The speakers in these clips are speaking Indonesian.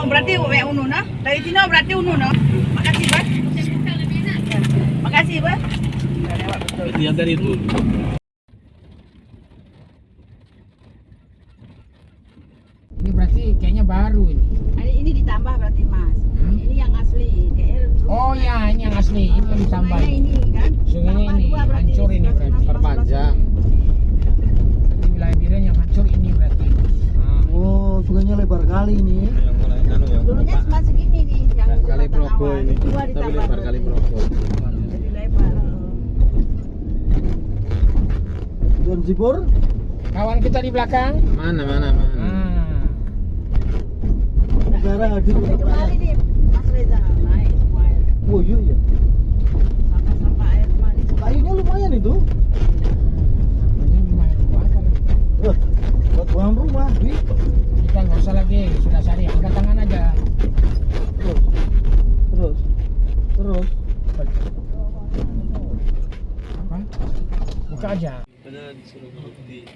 berarti uno no? Dari sini berarti uno no? Makasih Bang. Makasih Bang. Berarti yang dari itu. Ini berarti kayaknya baru ini. Ini ditambah berarti Mas. Ini yang asli. Oh ya, ini yang asli. Ini yang ditambah. Ini kan. Sungai ini hancur ini berarti. Perpanjang. Berarti wilayah Biren yang hancur ini berarti. Oh, sungainya lebar kali ini. Yang mulai anu ya. Dulunya cuma segini nih yang Kali Progo awal. ini. Dua Tapi ditambah lebar kali berarti. Progo. Jadi lebar. Dan Zibur. Kawan kita di belakang. Mana. Negara hadir di Kemarin depan. nih Mas Reza naik semua air. Oh iya ya. Sampah-sampah air kemarin. Kayunya lumayan itu. Ini lumayan bakar. Buat buang rumah. Wih. Kita nggak usah lagi, sudah sari angkat tangan aja. Terus. Apa? Buka aja. Benar disuruh bukti.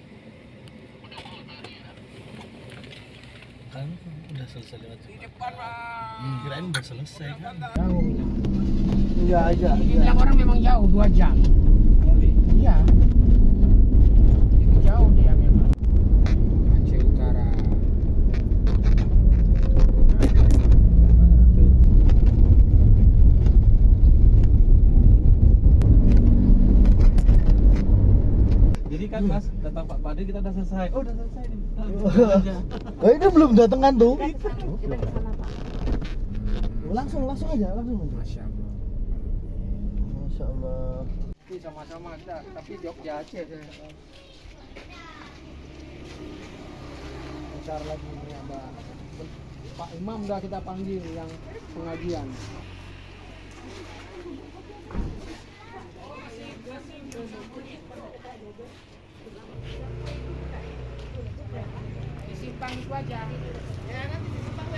Kan udah selesai lewat di depan Bang. Kirain udah selesai kan. Jauh. Iya aja. Ini bilang orang memang jauh 2 jam. Iya. Itu jauh dia memang. Aceh Utara. Jadi kan Mas, datang Pak Pade kita udah selesai. Oh, udah selesai nih. Oh, ini belum datang kan tuh? Kita ke sana Pak. Langsung aja. Masya Allah. Masya Allah. Ini sama-sama kita, tapi Jogja Aceh. Bentar lagi ini Abah. Pak Imam udah kita panggil yang pengajian. Disimpang itu aja. Ya nanti disimpang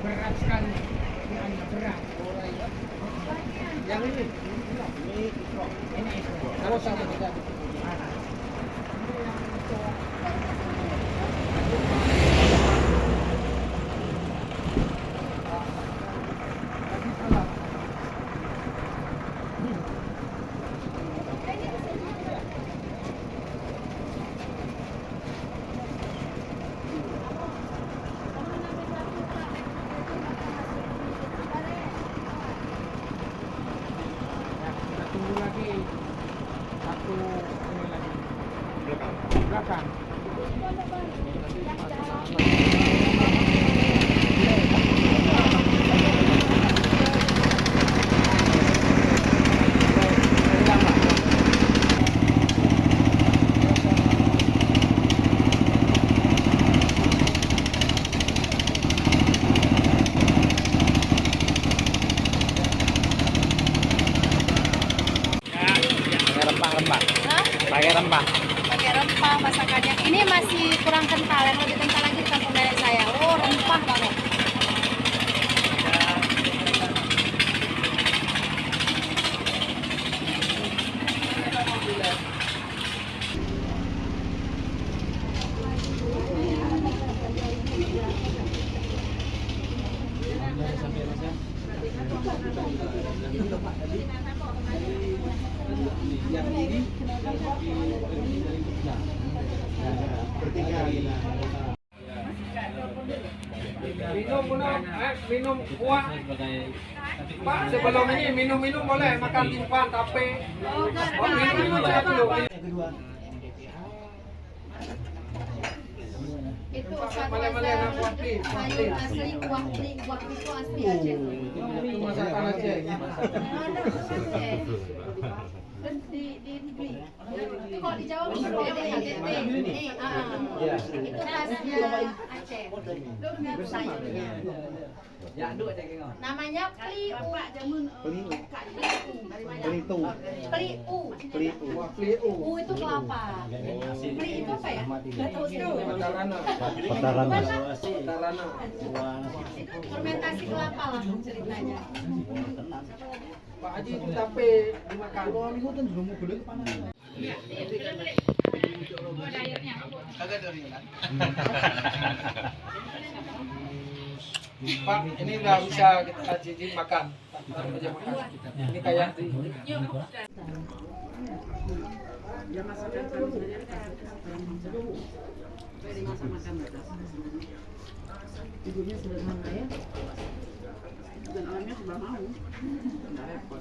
berat sekali. Hanya berat. Yang ini. Ini. Kalau sama kita. Tunggu lagi satu ini lagi belakang. Pakai rempah. Pakai rempah masakannya. Ini masih kurang kental, yang lebih kental lagi di kampung nenek saya. Oh, rempah banget. Minum kuah. Pak, sebelum ini minum boleh, makan timpan, tape. Oh, minum saya dulu. Itu satu sayur asli, kuah itu asli Aceh. Ini masakan Aceh. Di negeri. kok di Jawa bisa KTP. Nih, itu khasnya Aceh. Sayurnya. Namanya Pliu. Pliu. U itu kelapa. Pli itu apa ya? Nggak tahu sih. Patarana. Itu fermentasi kelapa lah ceritanya. Pak Haji itu tape dimakan. Pak, ini udah bisa kita cicip makan. Taruh aja makan. Ini kayak di Ibunya sederhana ya. Dan orangnya sudah mau. Nggak repot.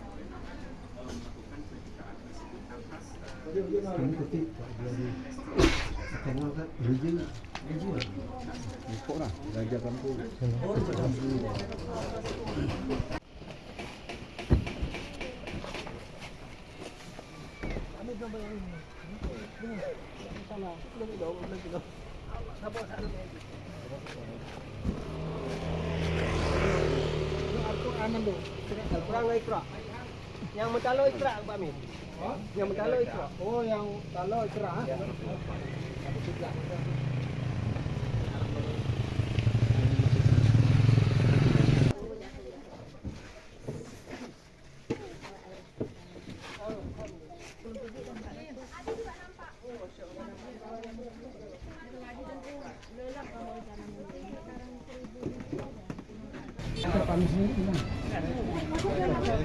Yang mentalo ikra Pak Min. Yang mentalo ikra. Oh, yang mentalo ikra.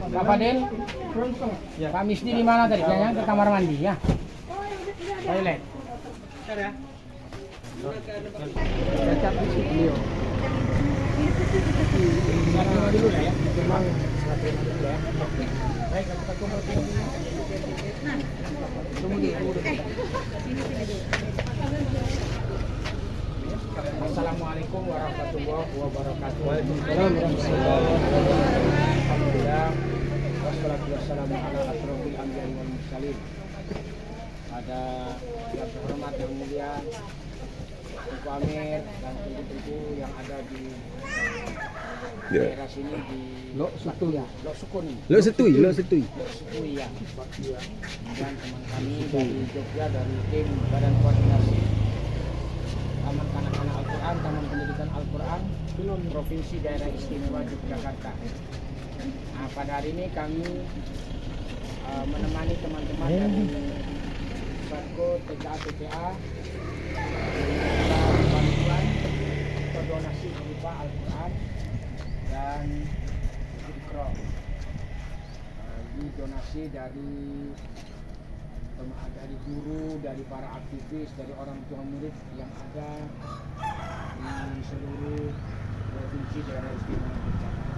Pak Fadil, Pak Misdi di mana tadi? Kayaknya ke kamar mandi ya. Toilet. Cacat di sini beliau. Terima dulu ya. Baik, kita kumpul dulu. Tunggu dulu. Assalamualaikum warahmatullahi wabarakatuh. Waalaikumsalam warahmatullahi wabarakatuh. Alhamdulillah. Wassalatu wassalamu ala asrofil anbiya'i wal mursalin. Pada yang terhormat yang mulia Ibu Amir dan ibu-ibu yang ada di daerah sini di Lok Sutu ya. Lok Sukun. Lok Setui. Lok Sukun ya. Dan teman kami dari Jogja dari tim Badan Koordinasi Taman Kanak-kanak Al-Quran, Taman Pendidikan Al-Quran, Provinsi Daerah Istimewa Yogyakarta. Nah, pada hari ini kami menemani teman-teman dari Satko TKA TPA bantuan atau donasi berupa Al-Quran dan Zikro. Ini donasi dari guru, dari para aktivis, dari orang tua murid yang ada di seluruh provinsi daerah istimewa Yogyakarta.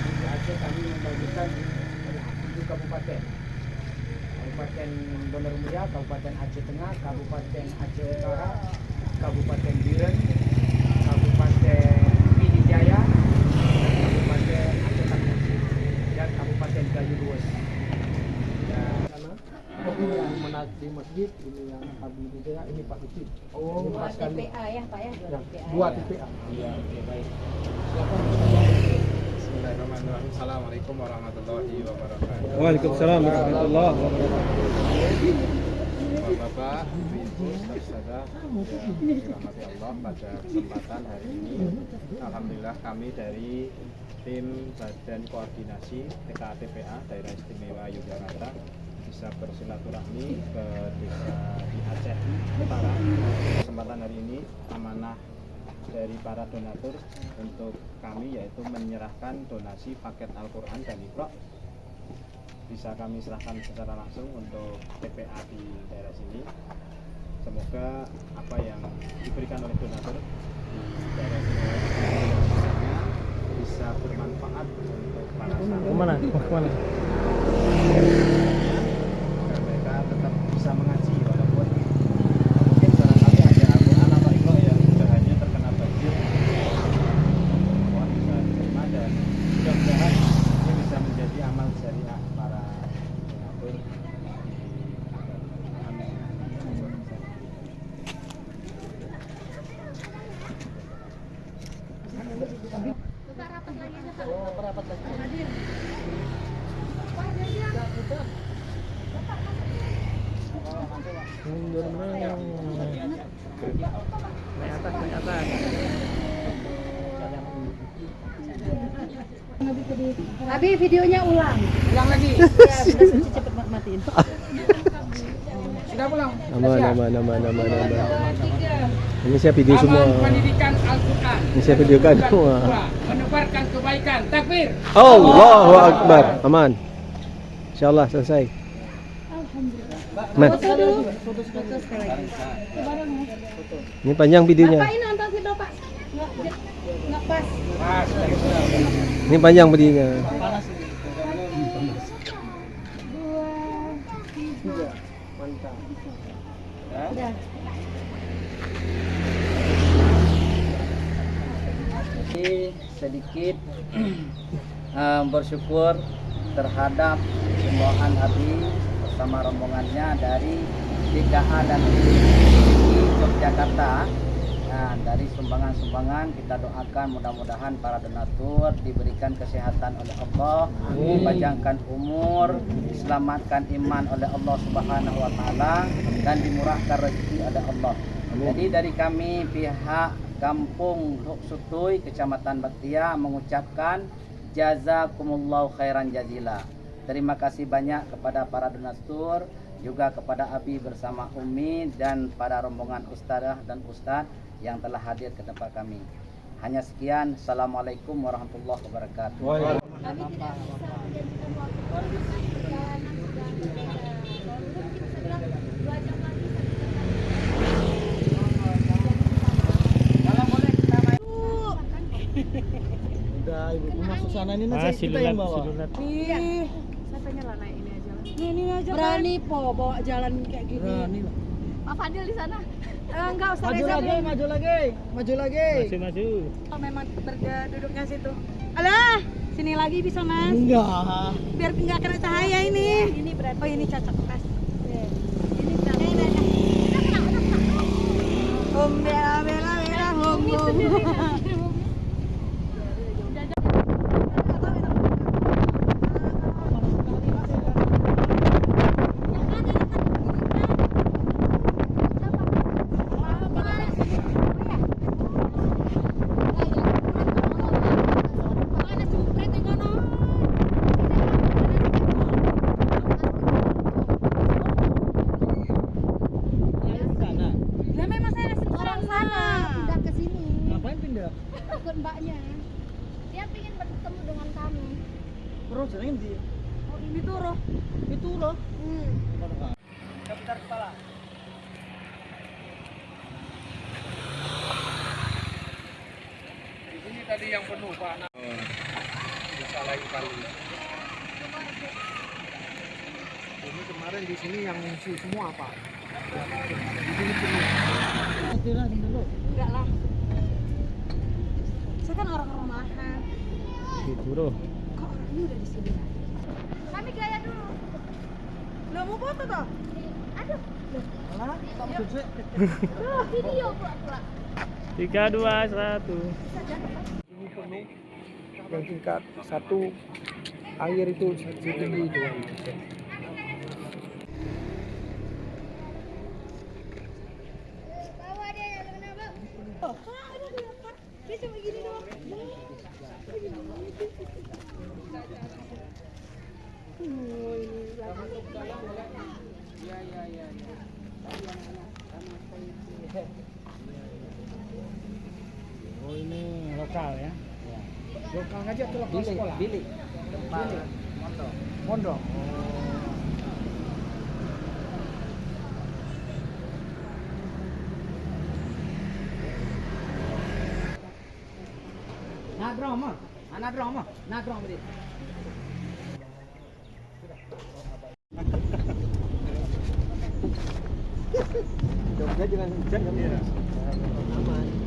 Di Aceh kami membagikan di kabupaten Bener Mulia, Kabupaten Aceh Tengah, Kabupaten Aceh Utara, Kabupaten Biren, Kabupaten Pidijaya, Kabupaten Aceh Tengah, dan Kabupaten Gayo Luas. Di masjid ini yang Habib Jaya, ini Pak Ucip. Oh, Dua TPA ya Pak ya? Dua TPA. iya, oke, baik. Bismillahirrahmanirrahim. Assalamualaikum warahmatullahi wabarakatuh. Waalaikumsalam warahmatullahi wabarakatuh. Bapak, Ibu, saudara yang dirahmati Allah, pada kesempatan hari ini, alhamdulillah kami dari tim Badan Koordinasi TKA TPA Daerah Istimewa Yogyakarta bisa bersilaturahmi ke desa di Aceh Utara. Kesempatan hari ini amanah dari para donatur untuk kami yaitu menyerahkan donasi paket Al-Quran dan Iqra bisa kami serahkan secara langsung untuk TPA di daerah sini. Semoga apa yang diberikan oleh donatur di daerah sini bisa bermanfaat untuk para sahabat. Kemana? Kemana? Agar mereka tetap bisa mengaji walaupun mungkin barangkali ada Al-Quran atau Iqra yang usahanya terkena banjir. Mohon bisa diterima dan mudah-mudahan ini bisa menjadi amal jariah dapat lagi. Naik atas, naik atas. Abi videonya ulang. Ulang lagi. Ya, sudah cepet matiin. Sudah pulang. Nama. Ini saya video semua. Taman Pendidikan Al-Quran. Ini saya videokan Bukan semua. dua, menebarkan kebaikan. Takbir. Allahu Akbar. Aman. Insyaallah selesai. Alhamdulillah. Foto sekali lagi. Ini panjang videonya. Bapak ini nonton video Pak. Nggak pas. Ini panjang videonya. Sedikit bersyukur terhadap pembawaan Abi bersama rombongannya dari DKA dan Yogyakarta. Nah, dari sumbangan-sumbangan kita doakan mudah-mudahan para donatur diberikan kesehatan oleh Allah, dipanjangkan umur, diselamatkan iman oleh Allah Subhanahu wa taala dan dimurahkan rezeki oleh Allah. Jadi dari kami pihak Kampung Sutuy, Kecamatan Baktia mengucapkan jazakumullahu khairan jazila. Terima kasih banyak kepada para donatur, juga kepada Abi bersama Umi dan para rombongan ustadzah dan ustadz yang telah hadir ke tempat kami. Hanya sekian. Assalamualaikum warahmatullahi wabarakatuh. Kami tidak bisa menjanjikan waktu perjalanan sudah berbeda. Kalau dulu mungkin bisa bilang 2 jam lagi. Udah ibu masuk sana ini nanti kita yang bawa. Ih, Siapanya lah naik ini aja lah. ini aja berani po bawa jalan kayak gini. Berani lah. Pak Fadil di sana. Enggak usah Maju Reza, lagi, belum. maju lagi, maju lagi. Maju. Oh, memang duduknya situ. Alah, sini lagi bisa Mas. Enggak. Biar enggak kena cahaya ini. Ini berarti. Oh, ini cocok pas. Ini berarti. Om bela bela bela om om. Lah memang saya orang sana. Pindah ke sini. Ngapain pindah? Ikut mbaknya. Dia ingin bertemu dengan kami. Terus jangan di. Oh, ini tuh roh. Itu loh. Ini tadi yang penuh Pak. Disalahin kali. Ini kemarin di sini yang ngungsi semua Pak. Di sini penuh. Enggak lah. Saya kan orang rumahan. Gitu loh. Kok orangnya udah di sini? Kami gaya dulu. Lo mau foto toh? Aduh. Alah, tak maksud sih. Video pula. 3, 2, 1. Ini penuh. Yang tingkat 1 air itu setinggi itu. Bawa dia yang kenapa? Dia cuma gini doang. Oh, ini lokal ya. Lokal aja tuh lokal sekolah. Bilik. Tempat Mondok. Nak drama. Anak drama. Nak drama dia. Jogja jangan hujan kan? Aman.